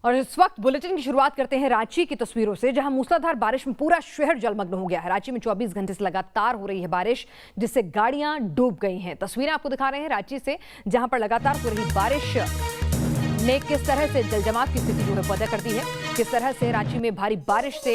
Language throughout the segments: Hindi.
और इस वक्त बुलेटिन की शुरुआत करते हैं रांची की तस्वीरों से, जहां मूसलाधार बारिश में पूरा शहर जलमग्न हो गया है। रांची में 24 घंटे से लगातार हो रही है बारिश, जिससे गाड़ियां डूब गई हैं। तस्वीरें आपको दिखा रहे हैं रांची से, जहां पर लगातार हो रही बारिश ने किस तरह से जलजमाव की स्थिति जो है पैदा कर दी है। किस तरह से रांची में भारी बारिश से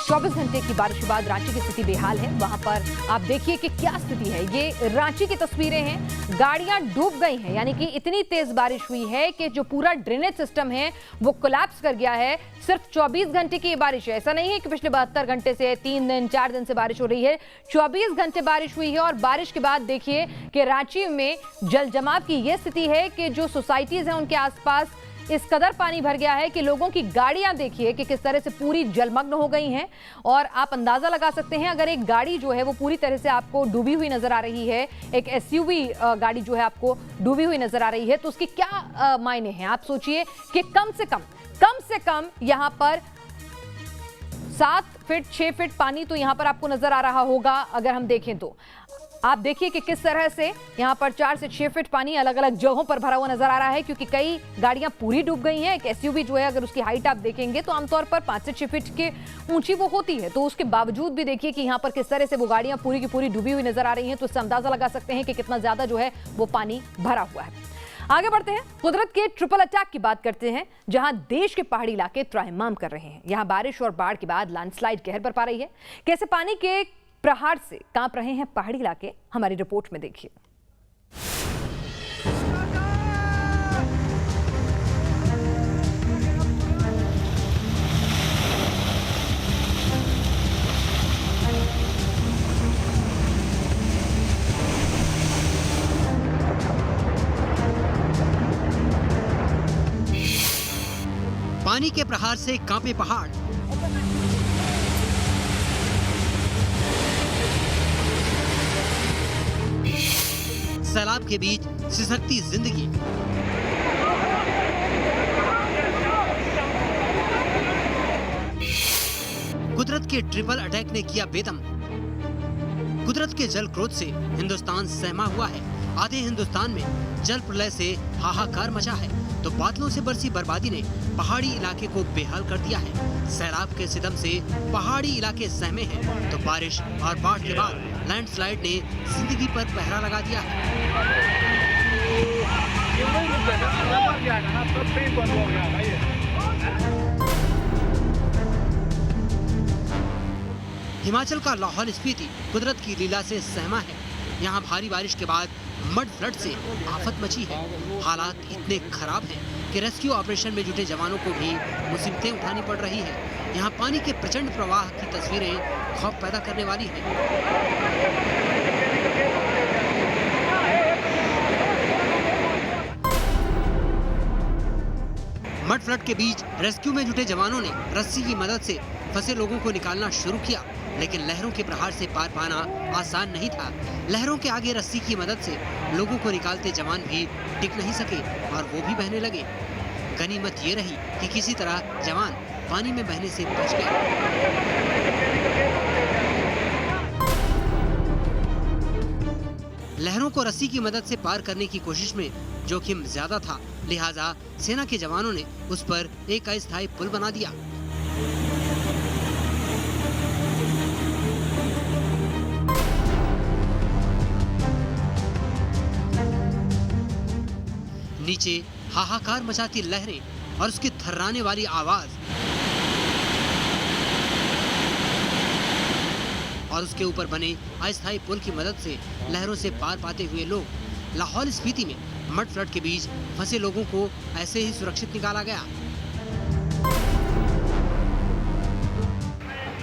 24 घंटे की बारिश के बाद रांची की स्थिति बेहाल है। वहां पर आप देखिए कि क्या स्थिति है। ये रांची की तस्वीरें हैं, गाड़ियां डूब गई हैं, यानी कि इतनी तेज बारिश हुई है कि जो पूरा ड्रेनेज सिस्टम है वो कोलैप्स कर गया है। सिर्फ 24 घंटे की ये बारिश है, ऐसा नहीं है कि पिछले 72 घंटे से 3 दिन 4 दिन से बारिश हो रही है। 24 घंटे बारिश हुई है और बारिश के बाद देखिए कि रांची में जल जमाव की ये स्थिति है कि जो सोसाइटीज हैं उनके आसपास इस कदर पानी भर गया है कि लोगों की गाड़ियां देखिए कि किस तरह से पूरी जलमग्न हो गई हैं। और आप अंदाजा लगा सकते हैं, अगर एक गाड़ी जो है वो पूरी तरह से आपको डूबी हुई नजर आ रही है, एक एसयूवी गाड़ी जो है आपको डूबी हुई नजर आ रही है, तो उसके क्या मायने हैं। आप सोचिए कि कम से कम यहां पर 7 फीट 6 फीट पानी तो यहां पर आपको नजर आ रहा होगा। अगर हम देखें तो आप देखिए कि किस तरह से यहां पर 4 से 6 फीट पानी अलग अलग जगहों पर भरा हुआ नजर आ रहा है, क्योंकि कई गाड़ियां पूरी डूब गई हैं। एक एसयूवी जो है, अगर उसकी हाइट आप देखेंगे तो आमतौर पर 5 से 6 फीट के ऊंची वो होती है, तो उसके बावजूद भी देखिए कि यहां पर किस तरह से वो गाड़ियां पूरी की पूरी डूबी हुई नजर आ रही हैं। तो इससे अंदाजा लगा सकते हैं कि कितना ज्यादा जो है वो पानी भरा हुआ है। आगे बढ़ते हैं, कुदरत के ट्रिपल अटैक की बात करते हैं, जहां देश के पहाड़ी इलाके त्राहिमाम कर रहे हैं। यहां बारिश और बाढ़ के बाद लैंडस्लाइड कहर बरपा रही है। कैसे पानी के प्रहार से कांप रहे हैं पहाड़ी इलाके, हमारी रिपोर्ट में देखिए। पानी के प्रहार से कांपे पहाड़, सैलाब के बीच सिसकती जिंदगी। कुदरत के ट्रिपल अटैक ने किया बेदम। कुदरत के जल क्रोध से हिंदुस्तान सहमा हुआ है। आधे हिंदुस्तान में जल प्रलय से हाहाकार मचा है, तो बादलों से बरसी बर्बादी ने पहाड़ी इलाके को बेहाल कर दिया है। सैलाब के सितम से पहाड़ी इलाके सहमे हैं, तो बारिश और बाढ़ के बाद लैंडस्लाइड ने जिंदगी पर पहरा लगा दिया है। हिमाचल का लाहौल स्पीति कुदरत की लीला से सहमा है। यहाँ भारी बारिश के बाद मड फ्लड से आफत मची है। हालात इतने खराब हैं कि रेस्क्यू ऑपरेशन में जुटे जवानों को भी मुसीबतें उठानी पड़ रही है। यहाँ पानी के प्रचंड प्रवाह की तस्वीरें खौफ पैदा करने वाली हैं। मड फ्लड के बीच रेस्क्यू में जुटे जवानों ने रस्सी की मदद से फंसे लोगों को निकालना शुरू किया, लेकिन लहरों के प्रहार से पार पाना आसान नहीं था। लहरों के आगे रस्सी की मदद से लोगों को निकालते जवान भी टिक नहीं सके और वो भी बहने लगे। गनीमत ये रही कि किसी तरह जवान पानी में बहने से बच गए। लहरों को रस्सी की मदद से पार करने की कोशिश में जोखिम ज्यादा था, लिहाजा सेना के जवानों ने उस पर एक अस्थायी पुल बना दिया। नीचे हाहाकार मचाती लहरें और उसकी थर्राने वाली आवाज, और उसके ऊपर बने अस्थायी पुल की मदद से लहरों से पार पाते हुए लोग लाहौल स्पीति में मड फ्लड के बीच फंसे लोगों को ऐसे ही सुरक्षित निकाला गया।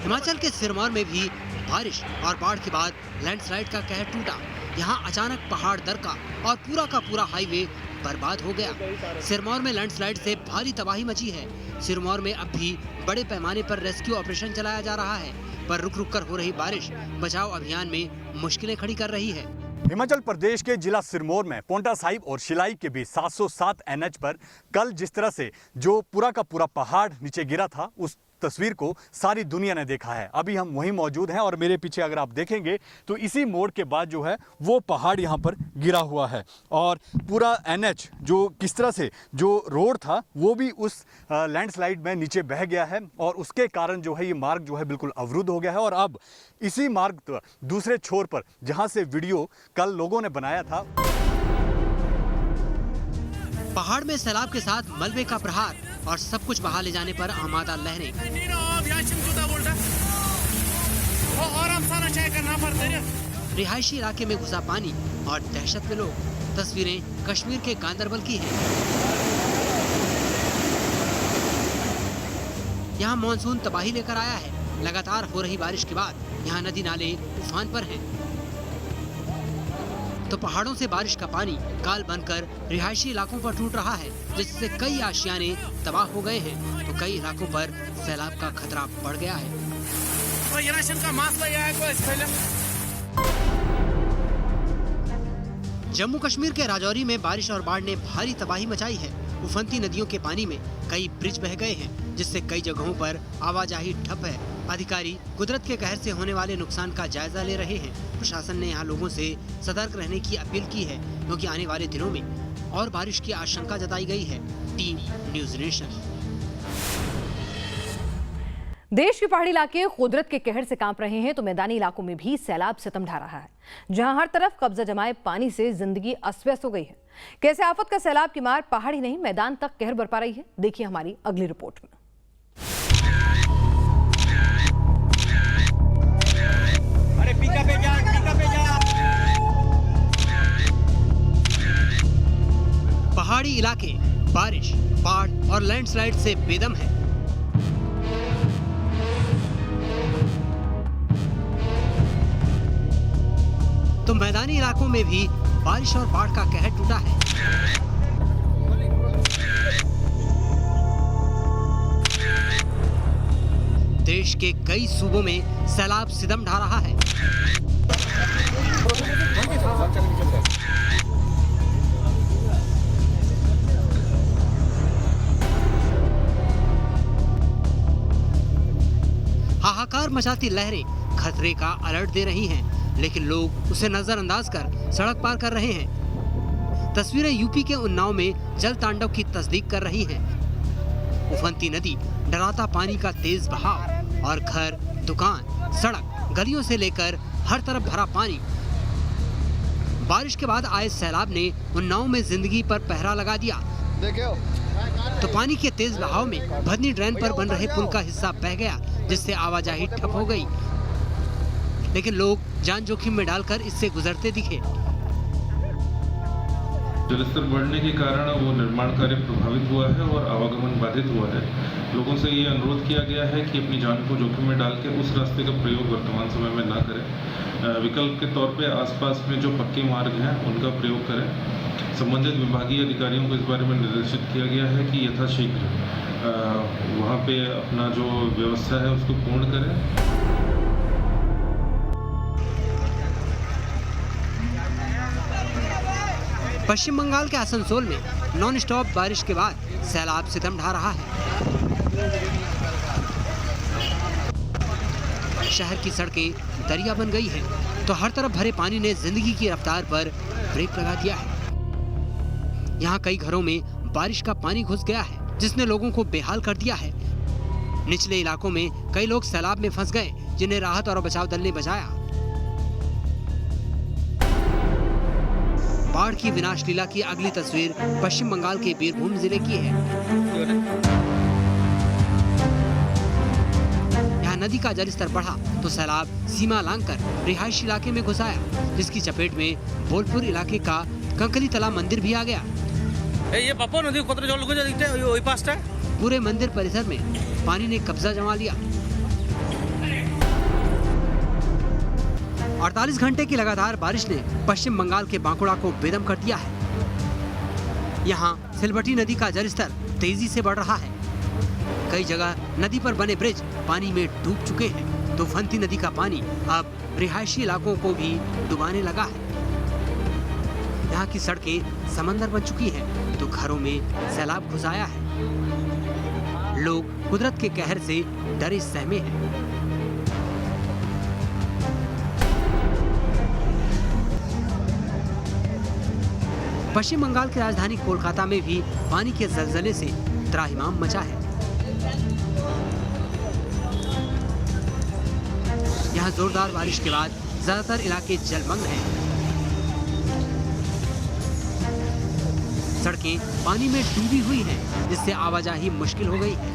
हिमाचल के सिरमौर में भी बारिश और बाढ़ के बाद लैंडस्लाइड का कहर टूटा। यहाँ अचानक पहाड़ दरका और पूरा का पूरा हाईवे बर्बाद हो गया। सिरमौर में लैंडस्लाइड से भारी तबाही मची है। सिरमौर में अब भी बड़े पैमाने पर रेस्क्यू ऑपरेशन चलाया जा रहा है, पर रुक रुक कर हो रही बारिश बचाव अभियान में मुश्किलें खड़ी कर रही है। हिमाचल प्रदेश के जिला सिरमौर में पोंटा साहिब और शिलाई के बीच 707 NH पर कल जिस तरह से जो पूरा का पूरा पहाड़ नीचे गिरा था, उस तस्वीर को सारी दुनिया ने देखा है। अभी हम वहीं मौजूद हैं और मेरे पीछे अगर आप देखेंगे तो इसी मोड़ के बाद जो है वो पहाड़ यहाँ पर गिरा हुआ है और पूरा NH जो किस तरह से जो रोड था वो भी उस लैंडस्लाइड में नीचे बह गया है और उसके कारण जो है ये मार्ग जो है बिल्कुल अवरुद्ध हो गया है। और अब इसी मार्ग दूसरे छोर पर जहां से वीडियो कल लोगों ने बनाया था, पहाड़ में सैलाब के साथ मलबे का प्रहार और सब कुछ बहा ले जाने पर आमादा लहरें। रिहायशी इलाके में घुसा पानी और दहशत में लोग। तस्वीरें कश्मीर के गांदरबल की हैं। यहाँ मानसून तबाही लेकर आया है। लगातार हो रही बारिश के बाद यहाँ नदी नाले उफान पर हैं। तो पहाड़ों से बारिश का पानी काल बनकर रिहायशी इलाकों पर टूट रहा है, जिससे कई आशियाने तबाह हो गए हैं तो कई इलाकों पर सैलाब का खतरा बढ़ गया है। जम्मू कश्मीर के राजौरी में बारिश और बाढ़ ने भारी तबाही मचाई है। उफनती नदियों के पानी में कई ब्रिज बह गए हैं, जिससे कई जगहों पर आवाजाही ठप है। अधिकारी कुदरत के कहर से होने वाले नुकसान का जायजा ले रहे हैं। प्रशासन ने यहाँ लोगों से सतर्क रहने की अपील की है, क्योंकि आने वाले दिनों में और बारिश की आशंका जताई गई है। Team news nation. देश के पहाड़ी इलाके कुदरत के कहर से कांप रहे हैं तो मैदानी इलाकों में भी सैलाब सितम ढा रहा है, जहां हर तरफ कब्जा जमाए पानी से जिंदगी अस्त व्यस्त हो गई है। कैसे आफत का सैलाब की मार पहाड़ी नहीं मैदान तक कहर बरपा रही है, देखिए हमारी अगली रिपोर्ट में। अरे पिकअप पे जा। पहाड़ी इलाके बारिश, बाढ़ और लैंडस्लाइड से बेदम है। तो मैदानी इलाकों में भी बारिश और बाढ़ का कहर टूटा है। देश के कई सूबों में सैलाब सितम ढा रहा है। हाहाकार मचाती लहरें खतरे का अलर्ट दे रही हैं, लेकिन लोग उसे नजरअंदाज कर सड़क पार कर रहे हैं। तस्वीरें यूपी के उन्नाव में जल तांडव की तस्दीक कर रही हैं। उफनती नदी, डराता पानी का तेज बहाव और घर, दुकान, सड़क, गलियों से लेकर हर तरफ भरा पानी। बारिश के बाद आए सैलाब ने उन्नाव में जिंदगी पर पहरा लगा दिया। तो पानी के तेज बहाव में भदनी ड्रेन पर बन रहे पुल का हिस्सा बह गया, जिससे आवाजाही ठप हो गई। लेकिन लोग जान जोखिम में डालकर इससे गुजरते दिखे। जलस्तर बढ़ने के कारण वो निर्माण कार्य प्रभावित हुआ है और आवागमन बाधित हुआ है। लोगों से ये अनुरोध किया गया है कि अपनी जान को जोखिम में डाल के उस रास्ते का प्रयोग वर्तमान समय में ना करें। विकल्प के तौर पे आसपास में जो पक्के मार्ग हैं उनका प्रयोग करें। संबंधित विभागीय अधिकारियों को इस बारे में निर्देशित किया गया है कि यथाशीघ्र वहाँ पे अपना जो व्यवस्था है उसको पूर्ण करें। पश्चिम बंगाल के आसनसोल में नॉन स्टॉप बारिश के बाद सैलाब सितम ढा रहा है। शहर की सड़कें दरिया बन गई हैं, तो हर तरफ भरे पानी ने जिंदगी की रफ्तार पर ब्रेक लगा दिया है। यहाँ कई घरों में बारिश का पानी घुस गया है, जिसने लोगों को बेहाल कर दिया है। निचले इलाकों में कई लोग सैलाब में फंस गए, जिन्हें राहत और बचाव दल ने बचाया। बाढ़ की विनाश लीला की अगली तस्वीर पश्चिम बंगाल के बीरभूम जिले की है। यहाँ नदी का जलस्तर बढ़ा तो सैलाब सीमा लांघकर रिहायशी इलाके में घुस आया, जिसकी चपेट में बोलपुर इलाके का कंकली तला मंदिर भी आ गया। ये पापा नदी कतरे जल को दिखते ओई पासटा पूरे मंदिर परिसर में पानी ने कब्जा जमा लिया। 48 घंटे की लगातार बारिश ने पश्चिम बंगाल के बांकुड़ा को बेदम कर दिया है। यहाँ सिलबटी नदी का जलस्तर तेजी से बढ़ रहा है। कई जगह नदी पर बने ब्रिज पानी में डूब चुके हैं, तो उफनती नदी का पानी अब रिहायशी इलाकों को भी डुबाने लगा है। यहाँ की सड़कें समंदर बन चुकी हैं, तो घरों में सैलाब घुस आया है। लोग कुदरत के कहर से डरे सहमे हैं। पश्चिम बंगाल की राजधानी कोलकाता में भी पानी के जलजले से त्राहिमाम मचा है। यहाँ जोरदार बारिश के बाद ज्यादातर इलाके जलमग्न हैं। सड़कें पानी में डूबी हुई हैं, जिससे आवाजाही मुश्किल हो गई है।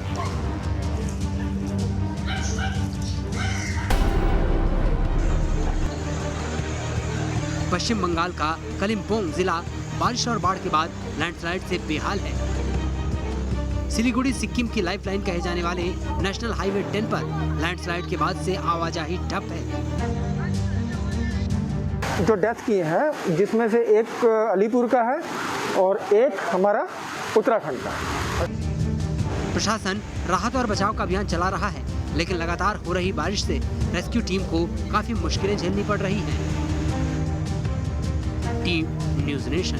पश्चिम बंगाल का कलिम्पोंग जिला बारिश और बाढ़ के बाद लैंडस्लाइड से बेहाल है। सिलीगुड़ी सिक्किम की लाइफलाइन कहे जाने वाले नेशनल हाईवे 10 पर लैंडस्लाइड के बाद से आवाजाही ठप है। जो डेथ किए हैं, जिसमें से एक अलीपुर का है और एक हमारा उत्तराखंड का है। प्रशासन राहत और बचाव का अभियान चला रहा है, लेकिन लगातार हो रही बारिश से रेस्क्यू टीम को काफी मुश्किलें झेलनी पड़ रही हैं। Team news nation.